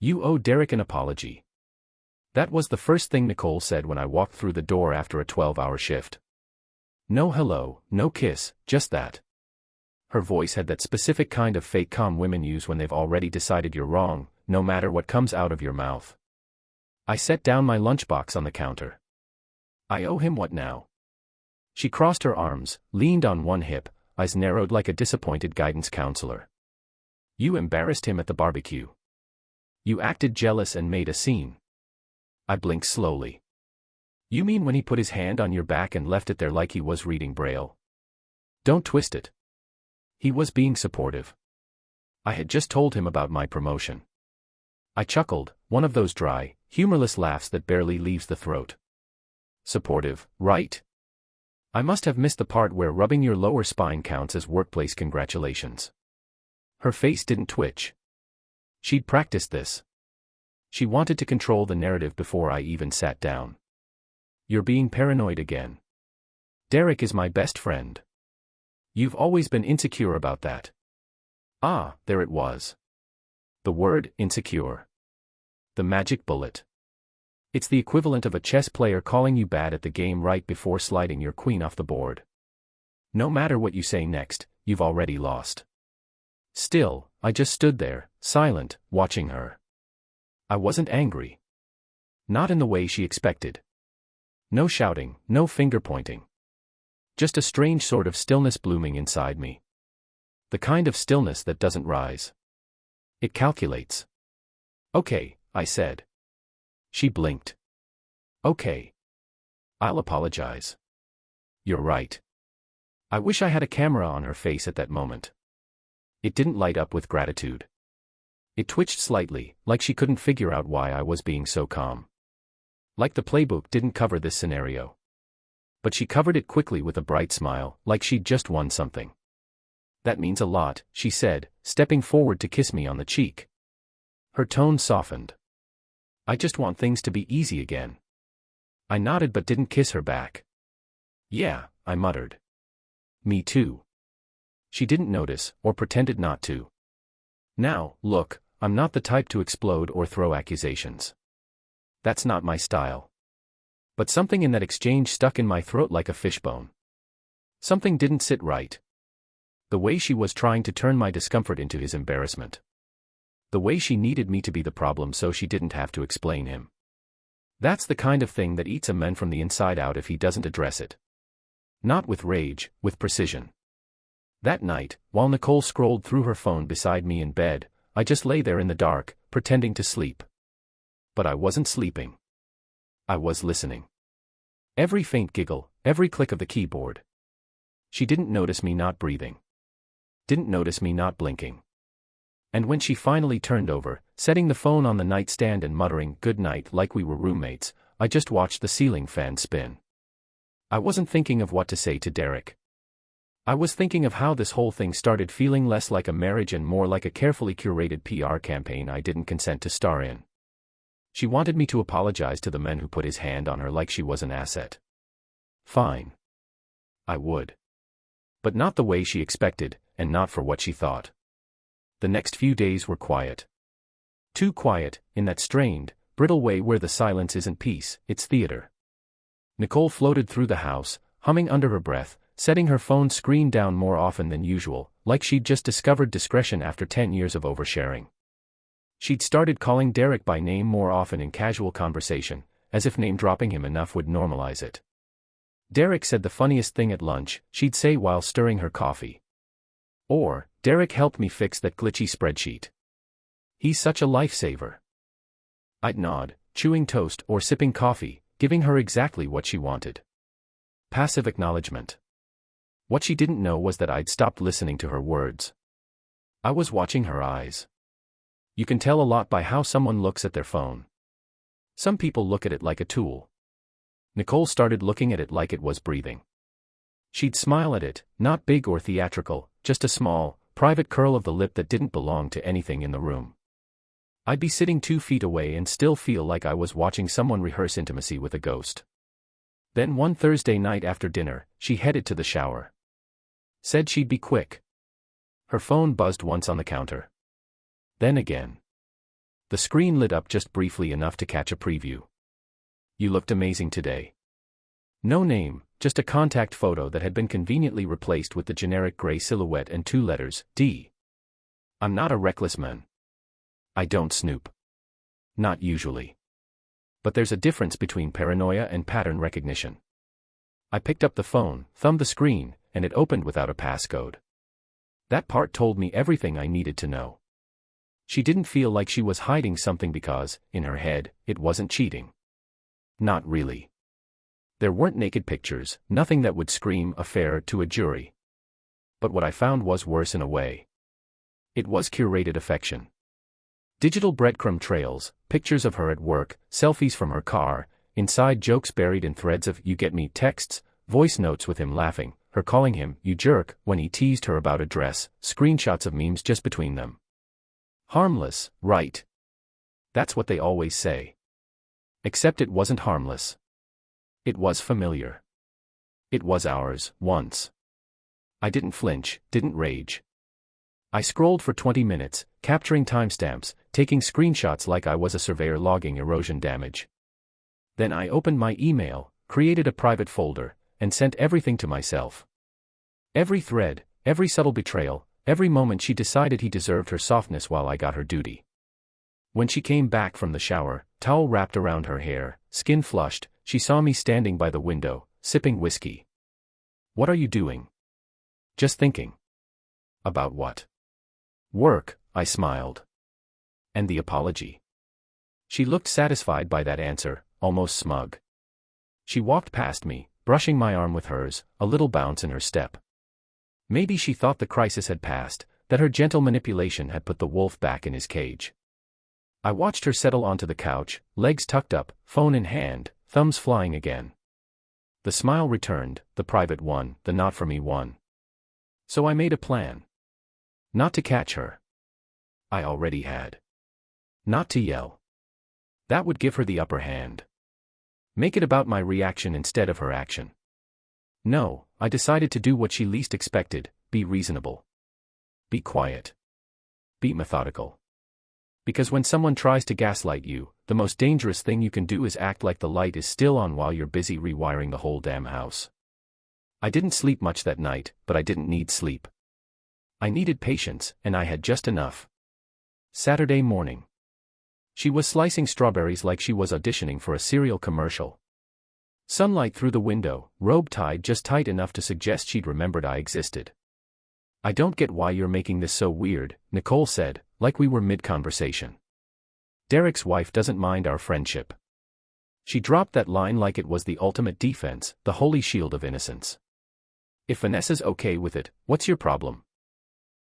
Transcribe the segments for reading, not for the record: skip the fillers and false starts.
You owe Derek an apology. That was the first thing Nicole said when I walked through the door after a 12-hour shift. No hello, no kiss, just that. Her voice had that specific kind of fake calm women use when they've already decided you're wrong, no matter what comes out of your mouth. I set down my lunchbox on the counter. I owe him what now? She crossed her arms, leaned on one hip, eyes narrowed like a disappointed guidance counselor. You embarrassed him at the barbecue. You acted jealous and made a scene. I blinked slowly. You mean when he put his hand on your back and left it there like he was reading Braille? Don't twist it. He was being supportive. I had just told him about my promotion. I chuckled, one of those dry, humorless laughs that barely leaves the throat. Supportive, right? I must have missed the part where rubbing your lower spine counts as workplace congratulations. Her face didn't twitch. She'd practiced this. She wanted to control the narrative before I even sat down. You're being paranoid again. Derek is my best friend. You've always been insecure about that. Ah, there it was. The word, insecure. The magic bullet. It's the equivalent of a chess player calling you bad at the game right before sliding your queen off the board. No matter what you say next, you've already lost. Still, I just stood there, silent, watching her. I wasn't angry. Not in the way she expected. No shouting, no finger pointing. Just a strange sort of stillness blooming inside me. The kind of stillness that doesn't rise. It calculates. Okay, I said. She blinked. Okay. I'll apologize. You're right. I wish I had a camera on her face at that moment. It didn't light up with gratitude. It twitched slightly, like she couldn't figure out why I was being so calm. Like the playbook didn't cover this scenario. But she covered it quickly with a bright smile, like she'd just won something. That means a lot, she said, stepping forward to kiss me on the cheek. Her tone softened. I just want things to be easy again. I nodded but didn't kiss her back. Yeah, I muttered. Me too. She didn't notice, or pretended not to. Now, look, I'm not the type to explode or throw accusations. That's not my style. But something in that exchange stuck in my throat like a fishbone. Something didn't sit right. The way she was trying to turn my discomfort into his embarrassment. The way she needed me to be the problem so she didn't have to explain him. That's the kind of thing that eats a man from the inside out if he doesn't address it. Not with rage, with precision. That night, while Nicole scrolled through her phone beside me in bed, I just lay there in the dark, pretending to sleep. But I wasn't sleeping. I was listening. Every faint giggle, every click of the keyboard. She didn't notice me not breathing. Didn't notice me not blinking. And when she finally turned over, setting the phone on the nightstand and muttering "good night" like we were roommates, I just watched the ceiling fan spin. I wasn't thinking of what to say to Derek. I was thinking of how this whole thing started feeling less like a marriage and more like a carefully curated PR campaign I didn't consent to star in. She wanted me to apologize to the man who put his hand on her like she was an asset. Fine. I would. But not the way she expected, and not for what she thought. The next few days were quiet. Too quiet, in that strained, brittle way where the silence isn't peace, it's theater. Nicole floated through the house, humming under her breath, setting her phone screen down more often than usual, like she'd just discovered discretion after 10 years of oversharing. She'd started calling Derek by name more often in casual conversation, as if name-dropping him enough would normalize it. Derek said the funniest thing at lunch, she'd say while stirring her coffee. Or, Derek helped me fix that glitchy spreadsheet. He's such a lifesaver. I'd nod, chewing toast or sipping coffee, giving her exactly what she wanted. Passive acknowledgement. What she didn't know was that I'd stopped listening to her words. I was watching her eyes. You can tell a lot by how someone looks at their phone. Some people look at it like a tool. Nicole started looking at it like it was breathing. She'd smile at it, not big or theatrical, just a small, private curl of the lip that didn't belong to anything in the room. I'd be sitting 2 feet away and still feel like I was watching someone rehearse intimacy with a ghost. Then one Thursday night after dinner, she headed to the shower. Said she'd be quick. Her phone buzzed once on the counter. Then again. The screen lit up just briefly enough to catch a preview. You looked amazing today. No name, just a contact photo that had been conveniently replaced with the generic gray silhouette and 2 letters, D. I'm not a reckless man. I don't snoop. Not usually. But there's a difference between paranoia and pattern recognition. I picked up the phone, thumbed the screen, and it opened without a passcode. That part told me everything I needed to know. She didn't feel like she was hiding something because, in her head, it wasn't cheating. Not really. There weren't naked pictures, nothing that would scream affair to a jury. But what I found was worse in a way. It was curated affection. Digital breadcrumb trails, pictures of her at work, selfies from her car, inside jokes buried in threads of "you get me" texts, voice notes with him laughing, her calling him "you jerk" when he teased her about a dress, screenshots of memes just between them. Harmless, right? That's what they always say. Except it wasn't harmless. It was familiar. It was ours, once. I didn't flinch, didn't rage. I scrolled for 20 minutes, capturing timestamps, taking screenshots like I was a surveyor logging erosion damage. Then I opened my email, created a private folder, and sent everything to myself. Every thread, every subtle betrayal, every moment she decided he deserved her softness while I got her duty. When she came back from the shower, towel wrapped around her hair, skin flushed, she saw me standing by the window, sipping whiskey. "What are you doing?" "Just thinking." "About what?" "Work," I smiled. "And the apology?" She looked satisfied by that answer, almost smug. She walked past me, brushing my arm with hers, a little bounce in her step. Maybe she thought the crisis had passed, that her gentle manipulation had put the wolf back in his cage. I watched her settle onto the couch, legs tucked up, phone in hand, thumbs flying again. The smile returned, the private one, the not for me one. So I made a plan. Not to catch her. I already had. Not to yell. That would give her the upper hand. Make it about my reaction instead of her action. No, I decided to do what she least expected, be reasonable. Be quiet. Be methodical. Because when someone tries to gaslight you, the most dangerous thing you can do is act like the light is still on while you're busy rewiring the whole damn house. I didn't sleep much that night, but I didn't need sleep. I needed patience, and I had just enough. Saturday morning. She was slicing strawberries like she was auditioning for a cereal commercial. Sunlight through the window, robe tied just tight enough to suggest she'd remembered I existed. "I don't get why you're making this so weird," Nicole said, like we were mid-conversation. "Derek's wife doesn't mind our friendship." She dropped that line like it was the ultimate defense, the holy shield of innocence. "If Vanessa's okay with it, what's your problem?"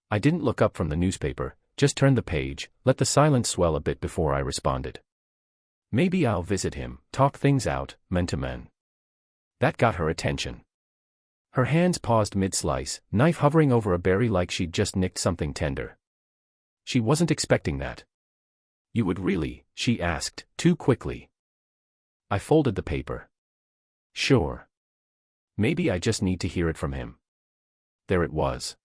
I didn't look up from the newspaper, just turned the page, let the silence swell a bit before I responded. "Maybe I'll visit him, talk things out, man to man." That got her attention. Her hands paused mid-slice, knife hovering over a berry like she'd just nicked something tender. She wasn't expecting that. "You would really?" she asked, too quickly. I folded the paper. "Sure. Maybe I just need to hear it from him." There it was.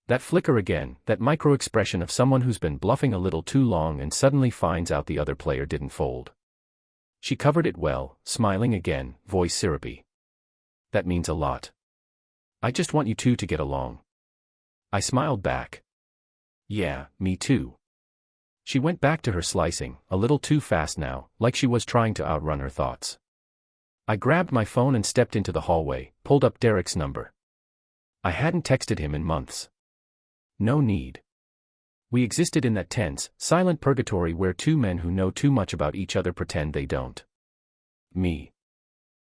That flicker again, that micro-expression of someone who's been bluffing a little too long and suddenly finds out the other player didn't fold. She covered it well, smiling again, voice syrupy. "That means a lot. I just want you two to get along." I smiled back. "Yeah, me too." She went back to her slicing, a little too fast now, like she was trying to outrun her thoughts. I grabbed my phone and stepped into the hallway, pulled up Derek's number. I hadn't texted him in months. No need. We existed in that tense, silent purgatory where two men who know too much about each other pretend they don't. Me.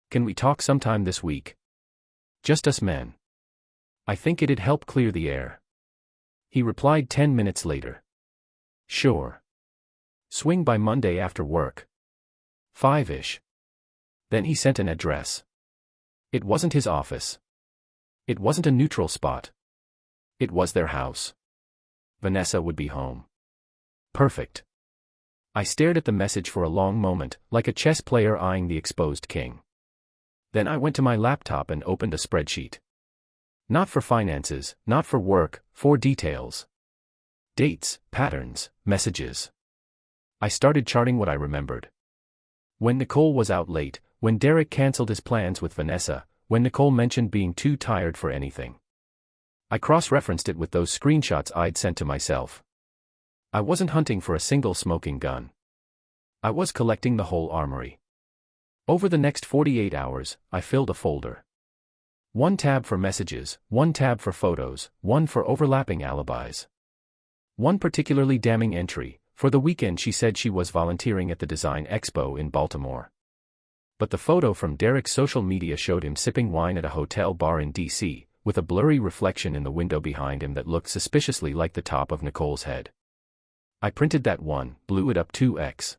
"Can we talk sometime this week? Just us men. I think it'd help clear the air." He replied 10 minutes later. "Sure. Swing by Monday after work. 5-ish. Then he sent an address. It wasn't his office. It wasn't a neutral spot. It was their house. Vanessa would be home. Perfect. I stared at the message for a long moment, like a chess player eyeing the exposed king. Then I went to my laptop and opened a spreadsheet. Not for finances, not for work, for details. Dates, patterns, messages. I started charting what I remembered. When Nicole was out late, when Derek canceled his plans with Vanessa, when Nicole mentioned being too tired for anything. I cross-referenced it with those screenshots I'd sent to myself. I wasn't hunting for a single smoking gun. I was collecting the whole armory. Over the next 48 hours, I filled a folder. One tab for messages, one tab for photos, one for overlapping alibis. One particularly damning entry: for the weekend she said she was volunteering at the Design Expo in Baltimore. But the photo from Derek's social media showed him sipping wine at a hotel bar in D.C., with a blurry reflection in the window behind him that looked suspiciously like the top of Nicole's head. I printed that one, blew it up 2x.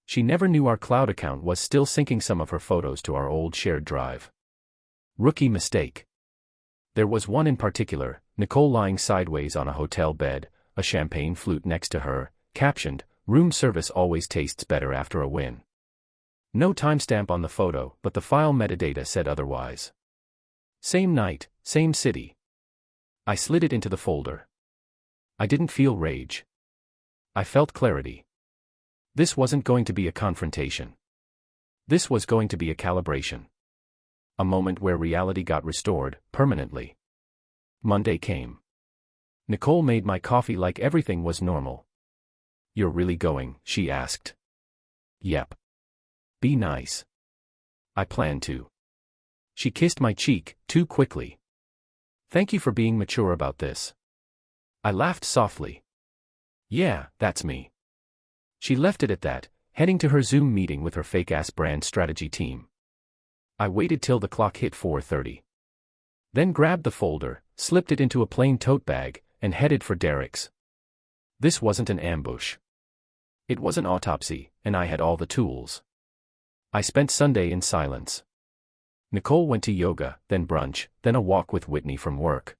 She never knew our cloud account was still syncing some of her photos to our old shared drive. Rookie mistake. There was one in particular, Nicole lying sideways on a hotel bed, a champagne flute next to her, captioned, "Room service always tastes better after a win." No timestamp on the photo, but the file metadata said otherwise. Same night, same city. I slid it into the folder. I didn't feel rage. I felt clarity. This wasn't going to be a confrontation. This was going to be a calibration. A moment where reality got restored, permanently. Monday came. Nicole made my coffee like everything was normal. "You're really going?" she asked. "Yep. Be nice." "I plan to." She kissed my cheek, too quickly. "Thank you for being mature about this." I laughed softly. "Yeah, that's me." She left it at that, heading to her Zoom meeting with her fake-ass brand strategy team. I waited till the clock hit 4:30. Then grabbed the folder, slipped it into a plain tote bag, and headed for Derek's. This wasn't an ambush. It was an autopsy, and I had all the tools. I spent Sunday in silence. Nicole went to yoga, then brunch, then a walk with Whitney from work.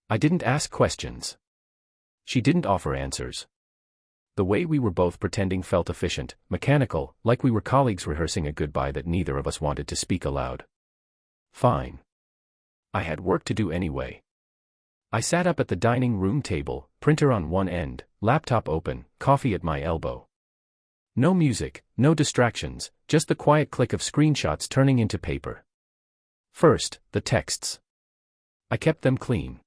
I didn't ask questions. She didn't offer answers. The way we were both pretending felt efficient, mechanical, like we were colleagues rehearsing a goodbye that neither of us wanted to speak aloud. Fine. I had work to do anyway. I sat up at the dining room table, printer on one end, laptop open, coffee at my elbow. No music, no distractions, just the quiet click of screenshots turning into paper. First, the texts. I kept them clean.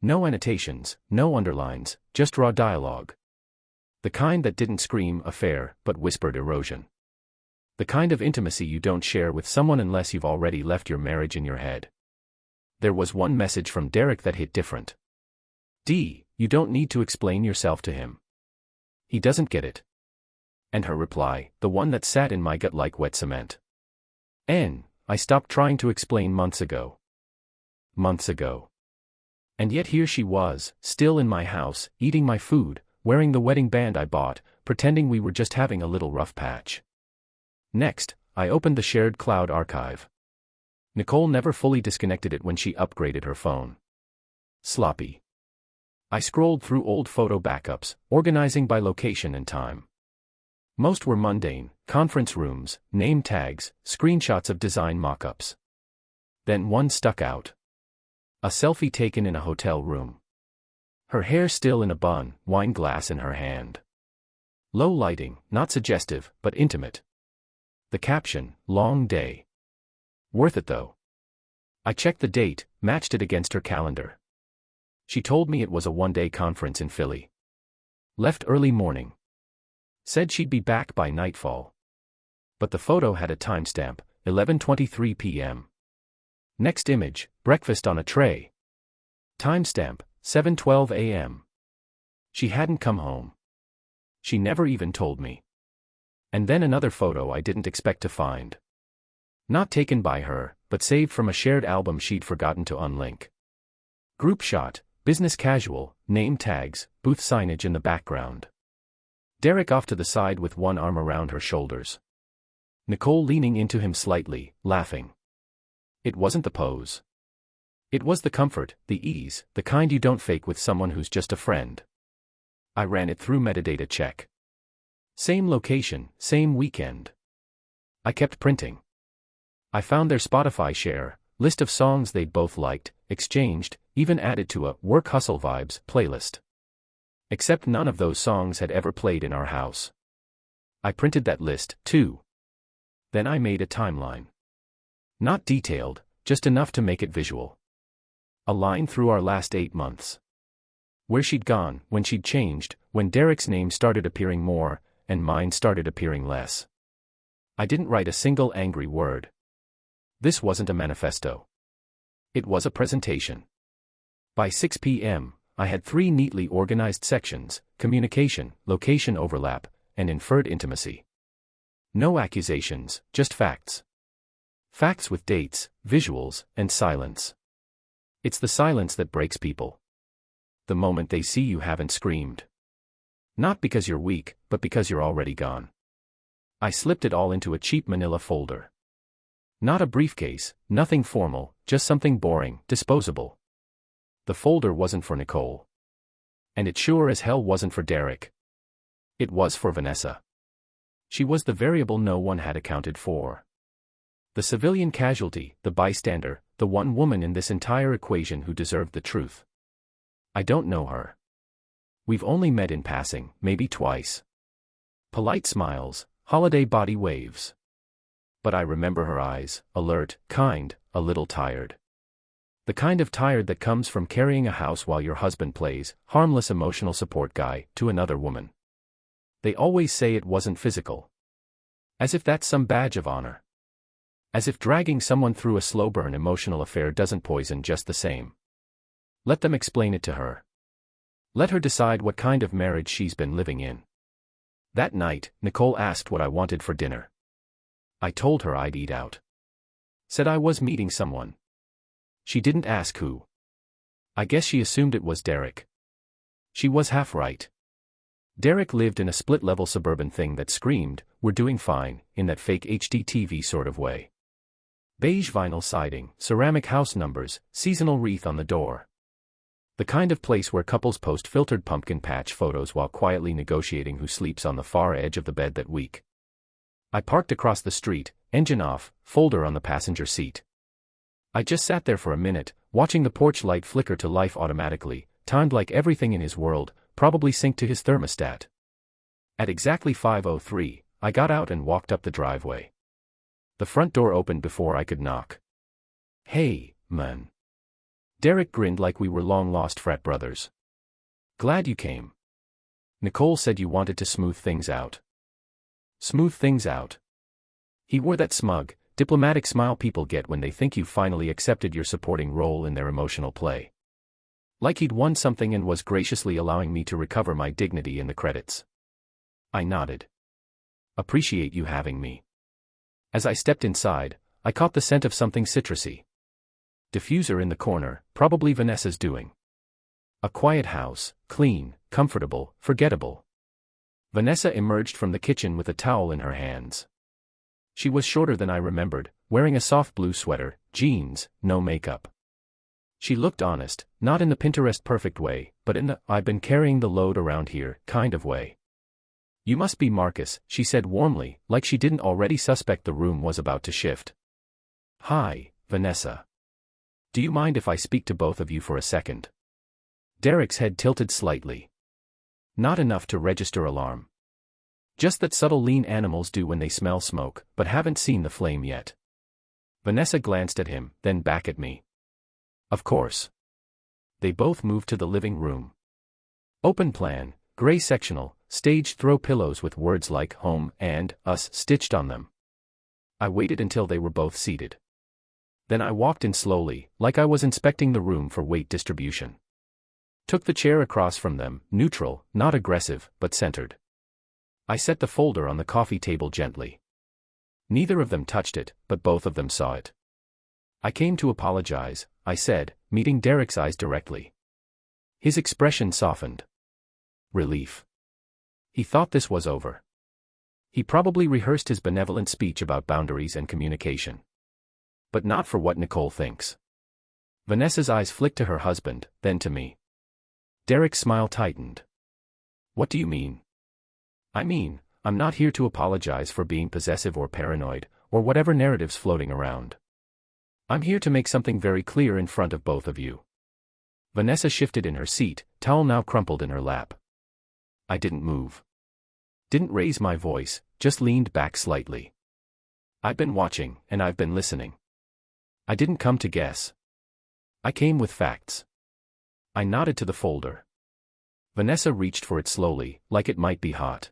No annotations, no underlines, just raw dialogue. The kind that didn't scream affair, but whispered erosion. The kind of intimacy you don't share with someone unless you've already left your marriage in your head. There was one message from Derek that hit different. D, you don't need to explain yourself to him. He doesn't get it. And her reply, the one that sat in my gut like wet cement. N, I stopped trying to explain months ago. Months ago. And yet here she was, still in my house, eating my food, wearing the wedding band I bought, pretending we were just having a little rough patch. Next, I opened the shared cloud archive. Nicole never fully disconnected it when she upgraded her phone. Sloppy. I scrolled through old photo backups, organizing by location and time. Most were mundane: conference rooms, name tags, screenshots of design mock-ups. Then one stuck out. A selfie taken in a hotel room. Her hair still in a bun, wine glass in her hand. Low lighting, not suggestive, but intimate. The caption, "Long day." Worth it though. I checked the date, matched it against her calendar. She told me it was a one-day conference in Philly. Left early morning. Said she'd be back by nightfall. But the photo had a timestamp, 11:23 p.m. Next image, breakfast on a tray. Timestamp, 7:12 a.m. She hadn't come home. She never even told me. And then another photo I didn't expect to find. Not taken by her, but saved from a shared album she'd forgotten to unlink. Group shot, business casual, name tags, booth signage in the background. Derek off to the side with one arm around her shoulders. Nicole leaning into him slightly, laughing. It wasn't the pose. It was the comfort, the ease, the kind you don't fake with someone who's just a friend. I ran it through metadata check. Same location, same weekend. I kept printing. I found their Spotify share, list of songs they'd both liked, exchanged, even added to a "Work Hustle Vibes" playlist. Except none of those songs had ever played in our house. I printed that list, too. Then I made a timeline. Not detailed, just enough to make it visual. A line through our last 8 months. Where she'd gone, when she'd changed, when Derek's name started appearing more, and mine started appearing less. I didn't write a single angry word. This wasn't a manifesto. It was a presentation. By 6 p.m., I had 3 neatly organized sections: communication, location overlap, and inferred intimacy. No accusations, just facts. Facts with dates, visuals, and silence. It's the silence that breaks people. The moment they see you haven't screamed. Not because you're weak, but because you're already gone. I slipped it all into a cheap manila folder. Not a briefcase, nothing formal, just something boring, disposable. The folder wasn't for Nicole. And it sure as hell wasn't for Derek. It was for Vanessa. She was the variable no one had accounted for. The civilian casualty, the bystander, the one woman in this entire equation who deserved the truth. I don't know her. We've only met in passing, maybe twice. Polite smiles, holiday body waves. But I remember her eyes, alert, kind, a little tired. The kind of tired that comes from carrying a house while your husband plays harmless emotional support guy to another woman. They always say it wasn't physical. As if that's some badge of honor. As if dragging someone through a slow burn emotional affair doesn't poison just the same. Let them explain it to her. Let her decide what kind of marriage she's been living in. That night, Nicole asked what I wanted for dinner. I told her I'd eat out. Said I was meeting someone. She didn't ask who. I guess she assumed it was Derek. She was half right. Derek lived in a split-level suburban thing that screamed, "We're doing fine," in that fake HDTV sort of way. Beige vinyl siding, ceramic house numbers, seasonal wreath on the door. The kind of place where couples post filtered pumpkin patch photos while quietly negotiating who sleeps on the far edge of the bed that week. I parked across the street, engine off, folder on the passenger seat. I just sat there for a minute, watching the porch light flicker to life automatically, timed like everything in his world, probably synced to his thermostat. At exactly 5:03, I got out and walked up the driveway. The front door opened before I could knock. "Hey, man." Derek grinned like we were long-lost frat brothers. "Glad you came. Nicole said you wanted to smooth things out." Smooth things out. He wore that smug, diplomatic smile people get when they think you've finally accepted your supporting role in their emotional play. Like he'd won something and was graciously allowing me to recover my dignity in the credits. I nodded. "Appreciate you having me." As I stepped inside, I caught the scent of something citrusy. Diffuser in the corner, probably Vanessa's doing. A quiet house, clean, comfortable, forgettable. Vanessa emerged from the kitchen with a towel in her hands. She was shorter than I remembered, wearing a soft blue sweater, jeans, no makeup. She looked honest, not in the Pinterest perfect way, but in the "I've been carrying the load around here" kind of way. "You must be Marcus," she said warmly, like she didn't already suspect the room was about to shift. "Hi, Vanessa. Do you mind if I speak to both of you for a second?" Derek's head tilted slightly. Not enough to register alarm. Just that subtle lean animals do when they smell smoke, but haven't seen the flame yet. Vanessa glanced at him, then back at me. Of course. They both moved to the living room. Open plan, gray sectional, staged throw pillows with words like "home" and "us" stitched on them. I waited until they were both seated. Then I walked in slowly, like I was inspecting the room for weight distribution. Took the chair across from them, neutral, not aggressive, but centered. I set the folder on the coffee table gently. Neither of them touched it, but both of them saw it. "I came to apologize," I said, meeting Derek's eyes directly. His expression softened. Relief. He thought this was over. He probably rehearsed his benevolent speech about boundaries and communication. But not for what Nicole thinks. Vanessa's eyes flicked to her husband, then to me. Derek's smile tightened. "What do you mean?" "I mean, I'm not here to apologize for being possessive or paranoid, or whatever narrative's floating around. I'm here to make something very clear in front of both of you." Vanessa shifted in her seat, towel now crumpled in her lap. I didn't move. Didn't raise my voice, just leaned back slightly. I've been watching, and I've been listening. I didn't come to guess. I came with facts. I nodded to the folder. Vanessa reached for it slowly, like it might be hot.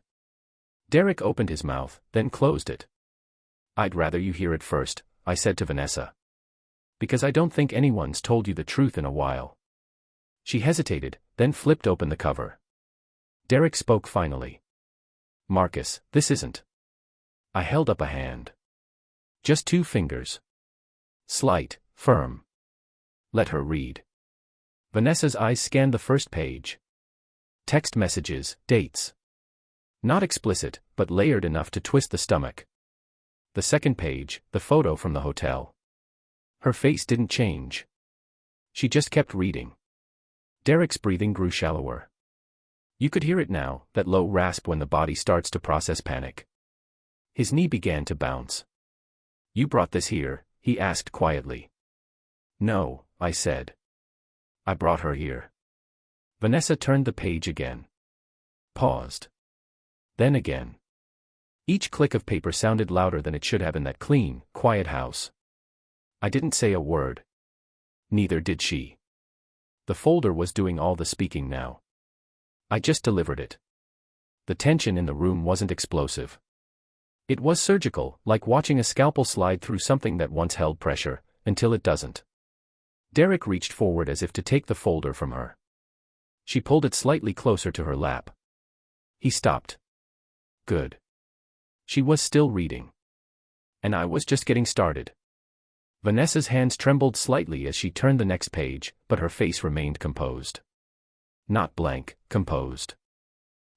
Derek opened his mouth, then closed it. I'd rather you hear it first, I said to Vanessa. Because I don't think anyone's told you the truth in a while. She hesitated, then flipped open the cover. Derek spoke finally. Marcus, this isn't. I held up a hand. Just 2 fingers. Slight, firm. Let her read. Vanessa's eyes scanned the first page. Text messages, dates. Not explicit, but layered enough to twist the stomach. The second page, the photo from the hotel. Her face didn't change. She just kept reading. Derek's breathing grew shallower. You could hear it now, that low rasp when the body starts to process panic. His knee began to bounce. You brought this here, he asked quietly. No, I said. I brought her here. Vanessa turned the page again. Paused. Then again. Each click of paper sounded louder than it should have in that clean, quiet house. I didn't say a word. Neither did she. The folder was doing all the speaking now. I just delivered it. The tension in the room wasn't explosive. It was surgical, like watching a scalpel slide through something that once held pressure, until it doesn't. Derek reached forward as if to take the folder from her. She pulled it slightly closer to her lap. He stopped. Good. She was still reading. And I was just getting started. Vanessa's hands trembled slightly as she turned the next page, but her face remained composed. Not blank, composed.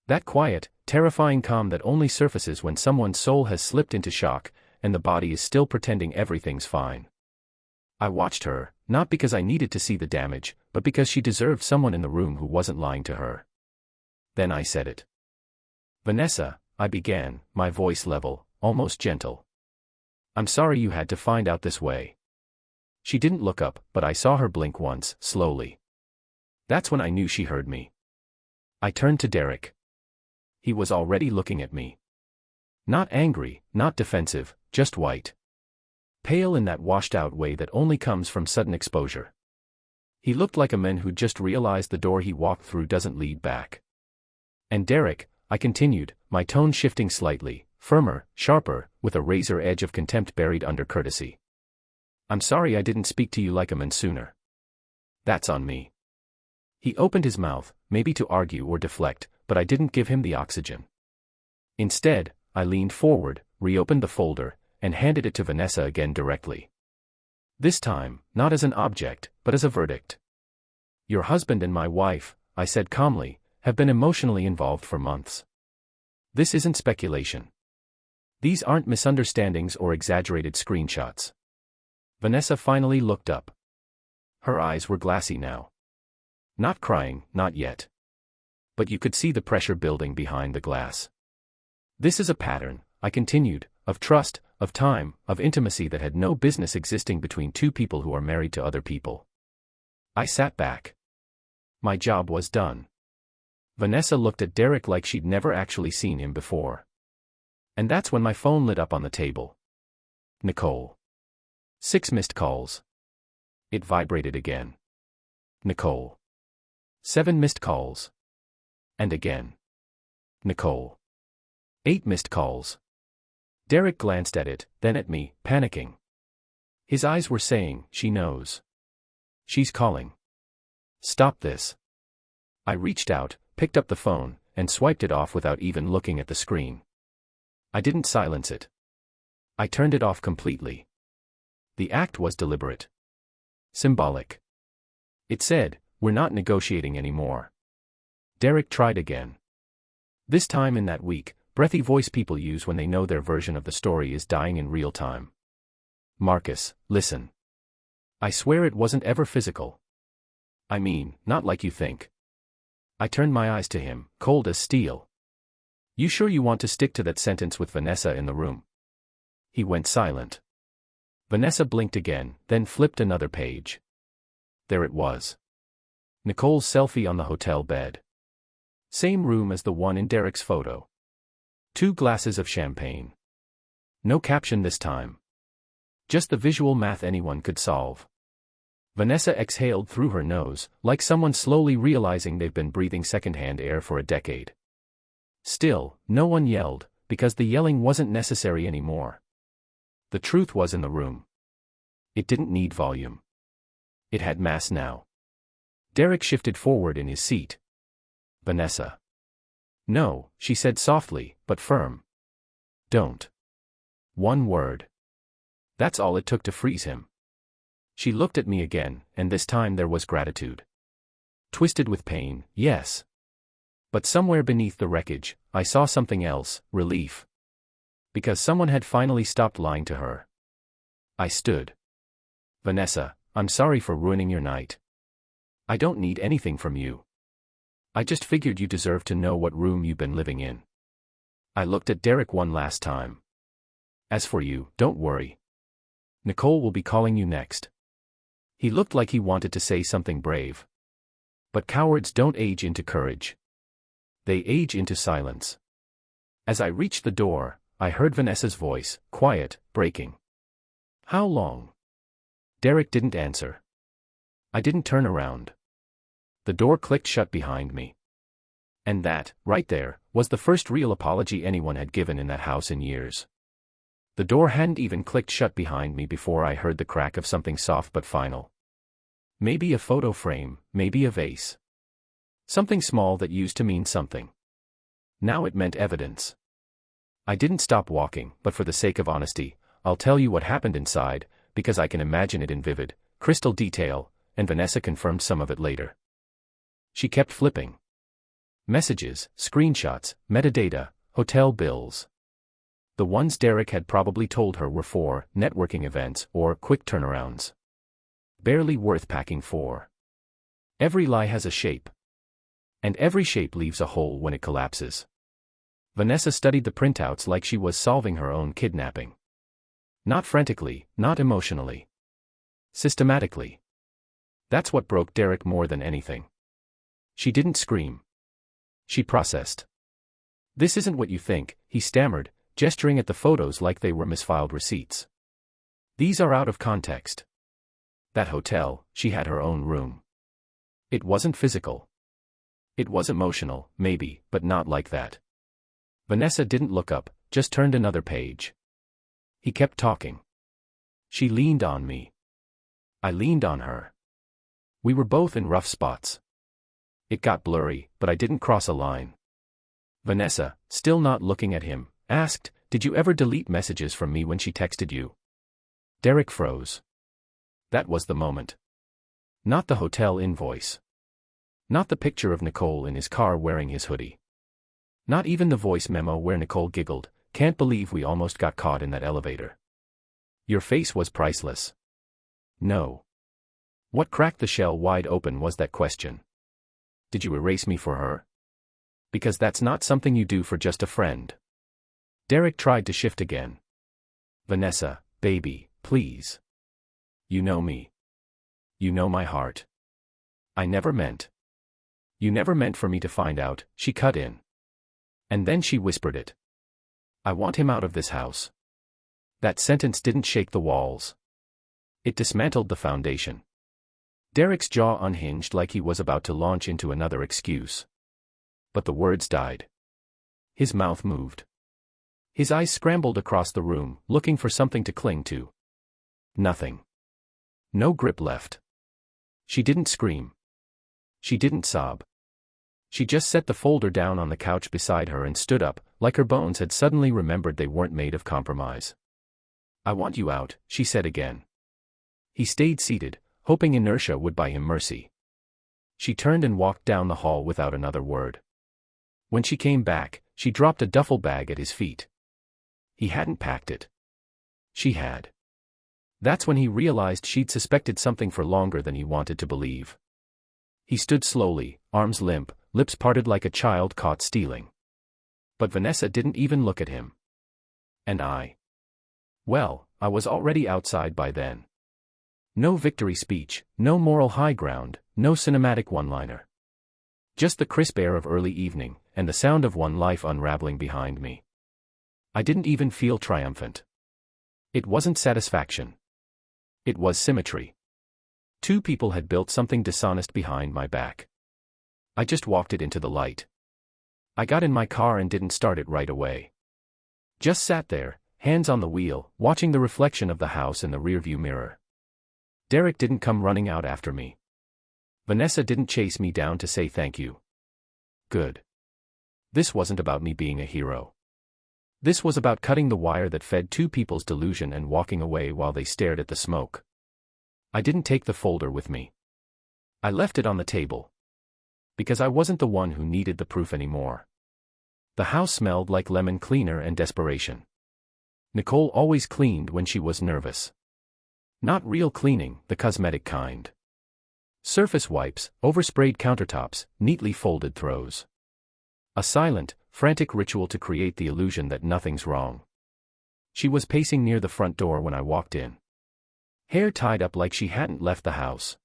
That quiet, terrifying calm that only surfaces when someone's soul has slipped into shock, and the body is still pretending everything's fine. I watched her, not because I needed to see the damage, but because she deserved someone in the room who wasn't lying to her. Then I said it. Vanessa, I began, my voice level, almost gentle. I'm sorry you had to find out this way. She didn't look up, but I saw her blink once, slowly. That's when I knew she heard me. I turned to Derek. He was already looking at me. Not angry, not defensive, just white. Pale in that washed-out way that only comes from sudden exposure. He looked like a man who'd just realized the door he walked through doesn't lead back. And Derek, I continued, my tone shifting slightly, firmer, sharper, with a razor edge of contempt buried under courtesy. I'm sorry I didn't speak to you like a man sooner. That's on me. He opened his mouth, maybe to argue or deflect, but I didn't give him the oxygen. Instead, I leaned forward, reopened the folder, and handed it to Vanessa again directly. This time, not as an object, but as a verdict. Your husband and my wife, I said calmly, have been emotionally involved for months. This isn't speculation. These aren't misunderstandings or exaggerated screenshots. Vanessa finally looked up. Her eyes were glassy now. Not crying, not yet. But you could see the pressure building behind the glass. This is a pattern, I continued, of trust, of time, of intimacy that had no business existing between 2 people who are married to other people. I sat back. My job was done. Vanessa looked at Derek like she'd never actually seen him before. And that's when my phone lit up on the table. Nicole. 6 missed calls. It vibrated again. Nicole. 7 missed calls. And again. Nicole. 8 missed calls. Derek glanced at it, then at me, panicking. His eyes were saying, she knows. She's calling. Stop this. I reached out, picked up the phone, and swiped it off without even looking at the screen. I didn't silence it. I turned it off completely. The act was deliberate. Symbolic. It said, we're not negotiating anymore. Derek tried again. This time in that weak, breathy voice people use when they know their version of the story is dying in real time. Marcus, listen. I swear it wasn't ever physical. I mean, not like you think. I turned my eyes to him, cold as steel. You sure you want to stick to that sentence with Vanessa in the room? He went silent. Vanessa blinked again, then flipped another page. There it was. Nicole's selfie on the hotel bed. Same room as the one in Derek's photo. 2 glasses of champagne. No caption this time. Just the visual math anyone could solve. Vanessa exhaled through her nose, like someone slowly realizing they've been breathing secondhand air for a decade. Still, no one yelled, because the yelling wasn't necessary anymore. The truth was in the room. It didn't need volume. It had mass now. Derek shifted forward in his seat. Vanessa. No, she said softly, but firm. Don't. One word. That's all it took to freeze him. She looked at me again, and this time there was gratitude. Twisted with pain, yes. But somewhere beneath the wreckage, I saw something else, relief. Because someone had finally stopped lying to her. I stood. Vanessa, I'm sorry for ruining your night. I don't need anything from you. I just figured you deserve to know what room you've been living in. I looked at Derek one last time. As for you, don't worry. Nicole will be calling you next. He looked like he wanted to say something brave. But cowards don't age into courage. They age into silence. As I reached the door, I heard Vanessa's voice, quiet, breaking. How long? Derek didn't answer. I didn't turn around. The door clicked shut behind me. And that, right there, was the first real apology anyone had given in that house in years. The door hadn't even clicked shut behind me before I heard the crack of something soft but final. Maybe a photo frame, maybe a vase. Something small that used to mean something. Now it meant evidence. I didn't stop walking, but for the sake of honesty, I'll tell you what happened inside, because I can imagine it in vivid, crystal detail, and Vanessa confirmed some of it later. She kept flipping. Messages, screenshots, metadata, hotel bills. The ones Derek had probably told her were for networking events or quick turnarounds. Barely worth packing for. Every lie has a shape. And every shape leaves a hole when it collapses. Vanessa studied the printouts like she was solving her own kidnapping. Not frantically, not emotionally. Systematically. That's what broke Derek more than anything. She didn't scream. She processed. This isn't what you think, he stammered, gesturing at the photos like they were misfiled receipts. These are out of context. That hotel, she had her own room. It wasn't physical. It was emotional, maybe, but not like that. Vanessa didn't look up, just turned another page. He kept talking. She leaned on me. I leaned on her. We were both in rough spots. It got blurry, but I didn't cross a line. Vanessa, still not looking at him, asked, "Did you ever delete messages from me when she texted you?" Derek froze. That was the moment. Not the hotel invoice. Not the picture of Nicole in his car wearing his hoodie. Not even the voice memo where Nicole giggled, "Can't believe we almost got caught in that elevator." Your face was priceless. No. What cracked the shell wide open was that question. Did you erase me for her? Because that's not something you do for just a friend. Derek tried to shift again. Vanessa, baby, please. You know me. You know my heart. I never meant. You never meant for me to find out, she cut in. And then she whispered it. I want him out of this house. That sentence didn't shake the walls. It dismantled the foundation. Derek's jaw unhinged like he was about to launch into another excuse. But the words died. His mouth moved. His eyes scrambled across the room, looking for something to cling to. Nothing. No grip left. She didn't scream. She didn't sob. She just set the folder down on the couch beside her and stood up, like her bones had suddenly remembered they weren't made of compromise. I want you out, she said again. He stayed seated, hoping inertia would buy him mercy. She turned and walked down the hall without another word. When she came back, she dropped a duffel bag at his feet. He hadn't packed it. She had. That's when he realized she'd suspected something for longer than he wanted to believe. He stood slowly, arms limp, lips parted like a child caught stealing. But Vanessa didn't even look at him. And I? Well, I was already outside by then. No victory speech, no moral high ground, no cinematic one-liner. Just the crisp air of early evening, and the sound of one life unraveling behind me. I didn't even feel triumphant. It wasn't satisfaction. It was symmetry. 2 people had built something dishonest behind my back. I just walked it into the light. I got in my car and didn't start it right away. Just sat there, hands on the wheel, watching the reflection of the house in the rearview mirror. Derek didn't come running out after me. Vanessa didn't chase me down to say thank you. Good. This wasn't about me being a hero. This was about cutting the wire that fed 2 people's delusion and walking away while they stared at the smoke. I didn't take the folder with me. I left it on the table. Because I wasn't the one who needed the proof anymore. The house smelled like lemon cleaner and desperation. Nicole always cleaned when she was nervous. Not real cleaning, the cosmetic kind. Surface wipes, oversprayed countertops, neatly folded throws. A silent, frantic ritual to create the illusion that nothing's wrong. She was pacing near the front door when I walked in. Hair tied up like she hadn't left the house.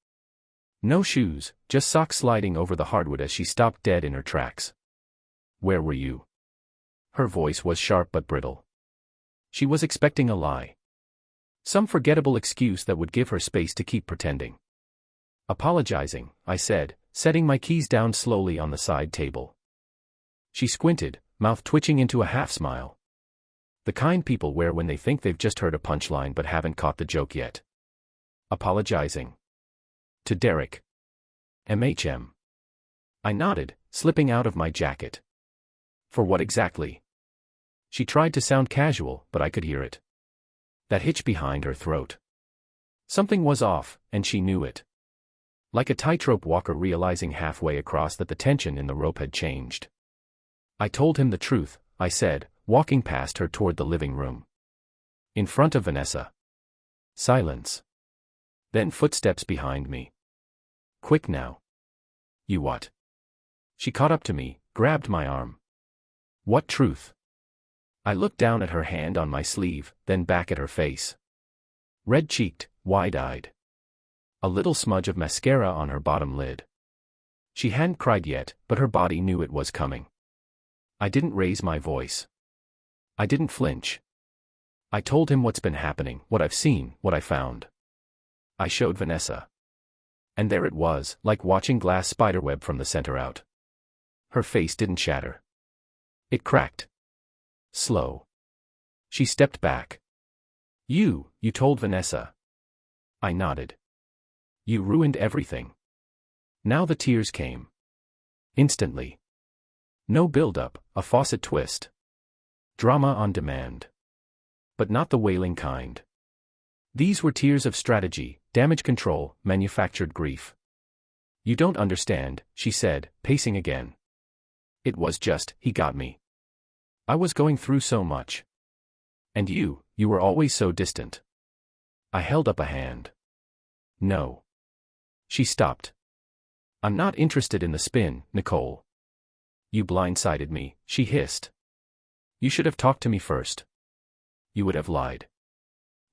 No shoes, just socks sliding over the hardwood as she stopped dead in her tracks. Where were you? Her voice was sharp but brittle. She was expecting a lie. Some forgettable excuse that would give her space to keep pretending. Apologizing, I said, setting my keys down slowly on the side table. She squinted, mouth twitching into a half-smile. The kind people wear when they think they've just heard a punchline but haven't caught the joke yet. Apologizing. To Derek. MHM. I nodded, slipping out of my jacket. For what exactly? She tried to sound casual, but I could hear it. That hitch behind her throat. Something was off, and she knew it. Like a tightrope walker realizing halfway across that the tension in the rope had changed. I told him the truth, I said, walking past her toward the living room. In front of Vanessa. Silence. Then footsteps behind me. Quick now. You what? She caught up to me, grabbed my arm. What truth? I looked down at her hand on my sleeve, then back at her face. Red-cheeked, wide-eyed. A little smudge of mascara on her bottom lid. She hadn't cried yet, but her body knew it was coming. I didn't raise my voice. I didn't flinch. I told him what's been happening, what I've seen, what I found. I showed Vanessa. And there it was, like watching glass spiderweb from the center out. Her face didn't shatter. It cracked. Slow. She stepped back. You told Vanessa. I nodded. You ruined everything. Now the tears came. Instantly. No build-up, a faucet twist. Drama on demand. But not the wailing kind. These were tears of strategy, damage control, manufactured grief. You don't understand, she said, pacing again. It was just, he got me. I was going through so much. And you were always so distant. I held up a hand. No. She stopped. I'm not interested in the spin, Nicole. You blindsided me, she hissed. You should have talked to me first. You would have lied.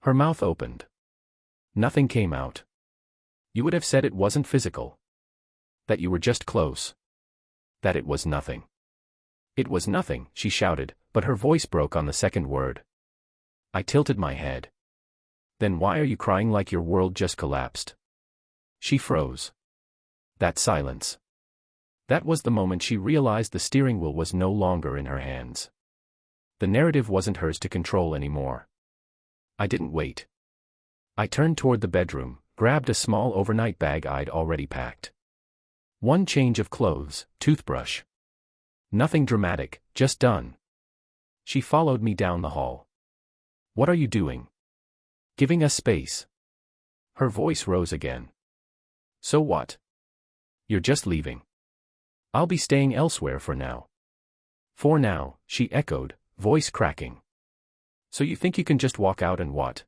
Her mouth opened. Nothing came out. You would have said it wasn't physical. That you were just close. That it was nothing. It was nothing, she shouted, but her voice broke on the second word. I tilted my head. Then why are you crying like your world just collapsed? She froze. That silence. That was the moment she realized the steering wheel was no longer in her hands. The narrative wasn't hers to control anymore. I didn't wait. I turned toward the bedroom, grabbed a small overnight bag I'd already packed. One change of clothes, toothbrush. Nothing dramatic, just done. She followed me down the hall. What are you doing? Giving us space. Her voice rose again. So what? You're just leaving. I'll be staying elsewhere for now. For now, she echoed, voice cracking. So you think you can just walk out and what?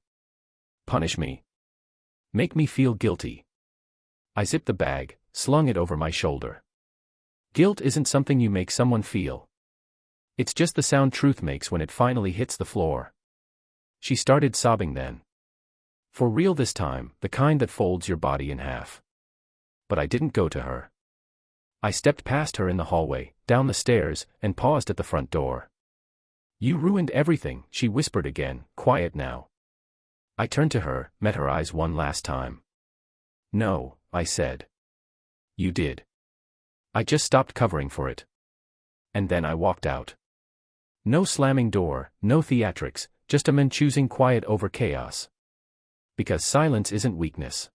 Punish me? Make me feel guilty? I zipped the bag, slung it over my shoulder. Guilt isn't something you make someone feel. It's just the sound truth makes when it finally hits the floor. She started sobbing then. For real this time, the kind that folds your body in half. But I didn't go to her. I stepped past her in the hallway, down the stairs, and paused at the front door. "You ruined everything," she whispered again, quiet now. I turned to her, met her eyes one last time. "No," I said. "You did. I just stopped covering for it." And then I walked out. No slamming door, no theatrics, just a man choosing quiet over chaos. Because silence isn't weakness.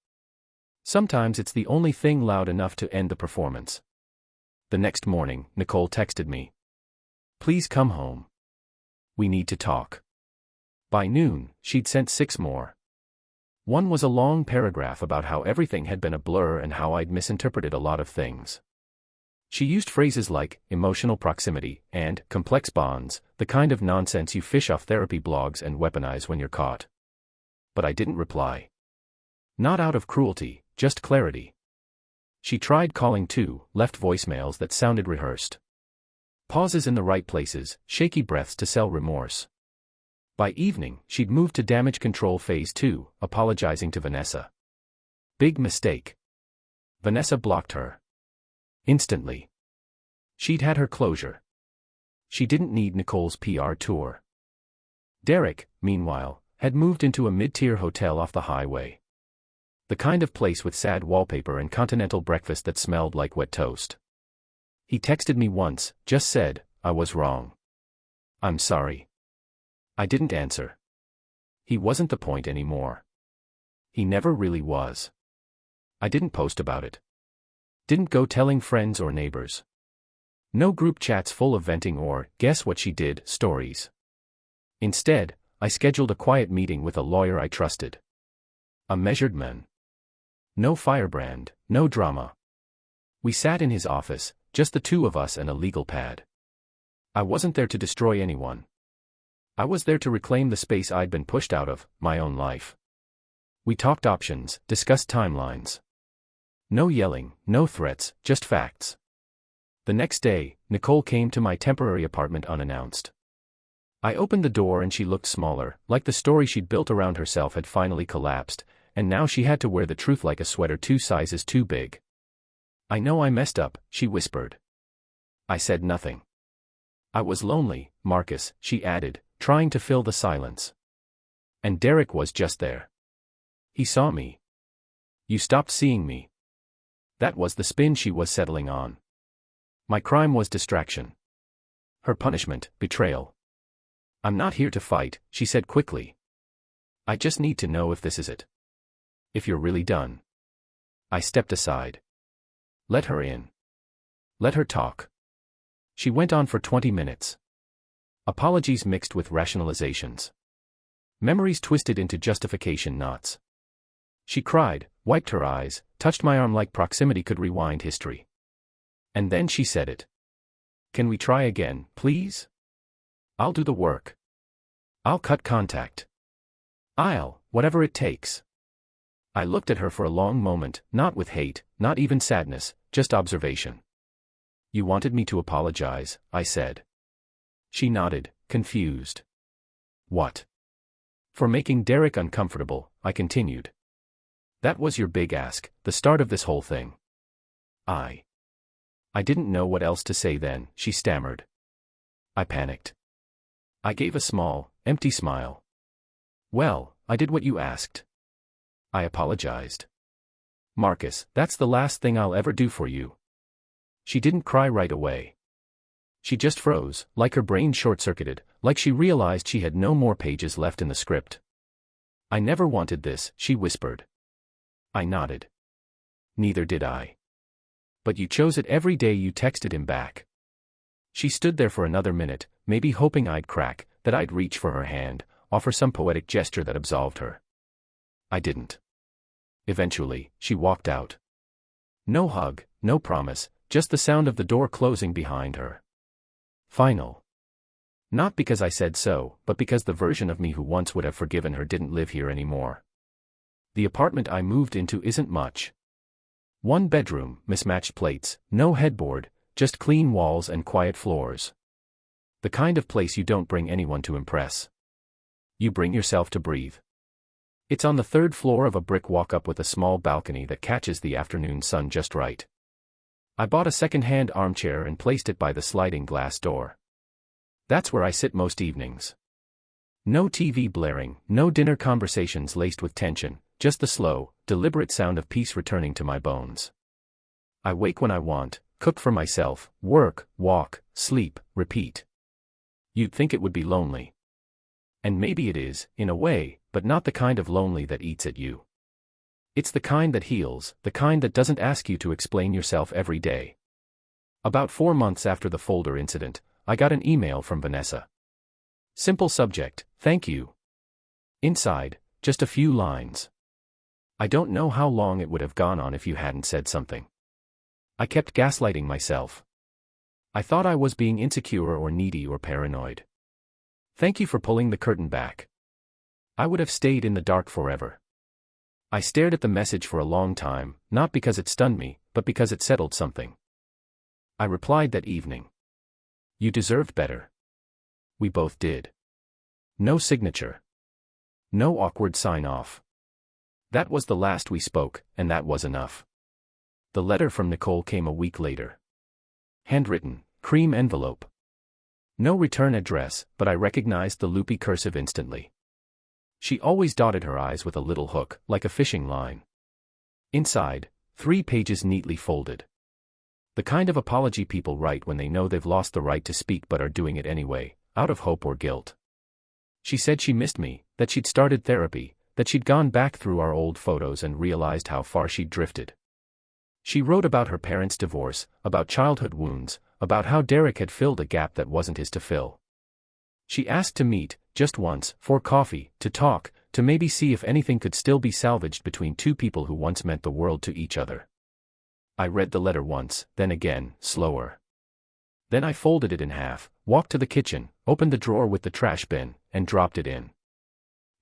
Sometimes it's the only thing loud enough to end the performance. The next morning, Nicole texted me. "Please come home. We need to talk." By noon, she'd sent 6 more. One was a long paragraph about how everything had been a blur and how I'd misinterpreted a lot of things. She used phrases like emotional proximity and complex bonds, the kind of nonsense you fish off therapy blogs and weaponize when you're caught. But I didn't reply. Not out of cruelty, just clarity. She tried calling too, left voicemails that sounded rehearsed. Pauses in the right places, shaky breaths to sell remorse. By evening, she'd moved to damage control phase 2, apologizing to Vanessa. Big mistake. Vanessa blocked her. Instantly. She'd had her closure. She didn't need Nicole's PR tour. Derek, meanwhile, had moved into a mid-tier hotel off the highway. The kind of place with sad wallpaper and continental breakfast that smelled like wet toast. He texted me once, just said, "I was wrong. I'm sorry." I didn't answer. He wasn't the point anymore. He never really was. I didn't post about it. Didn't go telling friends or neighbors. No group chats full of venting or, "guess what she did," stories. Instead, I scheduled a quiet meeting with a lawyer I trusted. A measured man. No firebrand, no drama. We sat in his office, just the two of us and a legal pad. I wasn't there to destroy anyone. I was there to reclaim the space I'd been pushed out of, my own life. We talked options, discussed timelines. No yelling, no threats, just facts. The next day, Nicole came to my temporary apartment unannounced. I opened the door and she looked smaller, like the story she'd built around herself had finally collapsed, and now she had to wear the truth like a sweater 2 sizes too big. "I know I messed up," she whispered. I said nothing. "I was lonely, Marcus," she added, trying to fill the silence. "And Derek was just there. He saw me. You stopped seeing me." That was the spin she was settling on. My crime was distraction. Her punishment, betrayal. "I'm not here to fight," she said quickly. "I just need to know if this is it. If you're really done." I stepped aside. Let her in. Let her talk. She went on for 20 minutes. Apologies mixed with rationalizations. Memories twisted into justification knots. She cried, wiped her eyes, touched my arm like proximity could rewind history. And then she said it. "Can we try again, please? I'll do the work. I'll cut contact. Whatever it takes." I looked at her for a long moment, not with hate, not even sadness, just observation. "You wanted me to apologize," I said. She nodded, confused. "What?" "For making Derek uncomfortable," I continued. "That was your big ask, the start of this whole thing." I didn't know what else to say then, she stammered. I panicked. I gave a small, empty smile. "Well, I did what you asked. I apologized. Marcus, that's the last thing I'll ever do for you." She didn't cry right away. She just froze, like her brain short-circuited, like she realized she had no more pages left in the script. "I never wanted this," she whispered. I nodded. "Neither did I. But you chose it every day you texted him back." She stood there for another minute, maybe hoping I'd crack, that I'd reach for her hand, offer some poetic gesture that absolved her. I didn't. Eventually, she walked out. No hug, no promise, just the sound of the door closing behind her. Final. Not because I said so, but because the version of me who once would have forgiven her didn't live here anymore. The apartment I moved into isn't much. 1 bedroom, mismatched plates, no headboard, just clean walls and quiet floors. The kind of place you don't bring anyone to impress. You bring yourself to breathe. It's on the 3rd floor of a brick walk-up with a small balcony that catches the afternoon sun just right. I bought a second-hand armchair and placed it by the sliding glass door. That's where I sit most evenings. No TV blaring, no dinner conversations laced with tension, just the slow, deliberate sound of peace returning to my bones. I wake when I want, cook for myself, work, walk, sleep, repeat. You'd think it would be lonely. And maybe it is, in a way, but not the kind of lonely that eats at you. It's the kind that heals, the kind that doesn't ask you to explain yourself every day. About 4 months after the folder incident, I got an email from Vanessa. Simple subject, thank you. Inside, just a few lines. I don't know how long it would have gone on if you hadn't said something. I kept gaslighting myself. I thought I was being insecure or needy or paranoid. Thank you for pulling the curtain back. I would have stayed in the dark forever. I stared at the message for a long time, not because it stunned me, but because it settled something. I replied that evening. You deserved better. We both did. No signature. No awkward sign-off. That was the last we spoke, and that was enough. The letter from Nicole came a week later. Handwritten, cream envelope. No return address, but I recognized the loopy cursive instantly. She always dotted her I's with a little hook, like a fishing line. Inside, 3 pages neatly folded. The kind of apology people write when they know they've lost the right to speak but are doing it anyway, out of hope or guilt. She said she missed me, that she'd started therapy, that she'd gone back through our old photos and realized how far she'd drifted. She wrote about her parents' divorce, about childhood wounds, about how Derek had filled a gap that wasn't his to fill. She asked to meet, just once, for coffee, to talk, to maybe see if anything could still be salvaged between 2 people who once meant the world to each other. I read the letter once, then again, slower. Then I folded it in half, walked to the kitchen, opened the drawer with the trash bin, and dropped it in.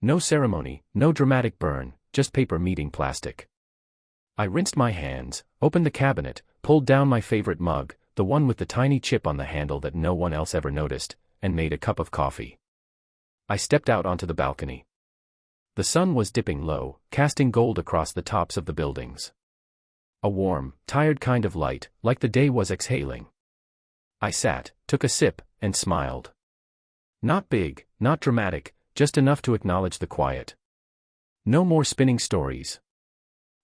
No ceremony, no dramatic burn, just paper meeting plastic. I rinsed my hands, opened the cabinet, pulled down my favorite mug, the one with the tiny chip on the handle that no one else ever noticed, and made a cup of coffee. I stepped out onto the balcony. The sun was dipping low, casting gold across the tops of the buildings. A warm, tired kind of light, like the day was exhaling. I sat, took a sip, and smiled. Not big, not dramatic, just enough to acknowledge the quiet. No more spinning stories.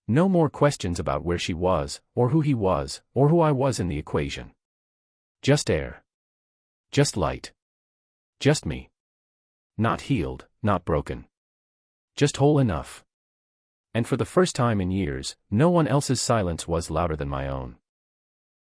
No more questions about where she was, or who he was, or who I was in the equation. Just air. Just light. Just me. Not healed, not broken. Just whole enough. And for the first time in years, no one else's silence was louder than my own.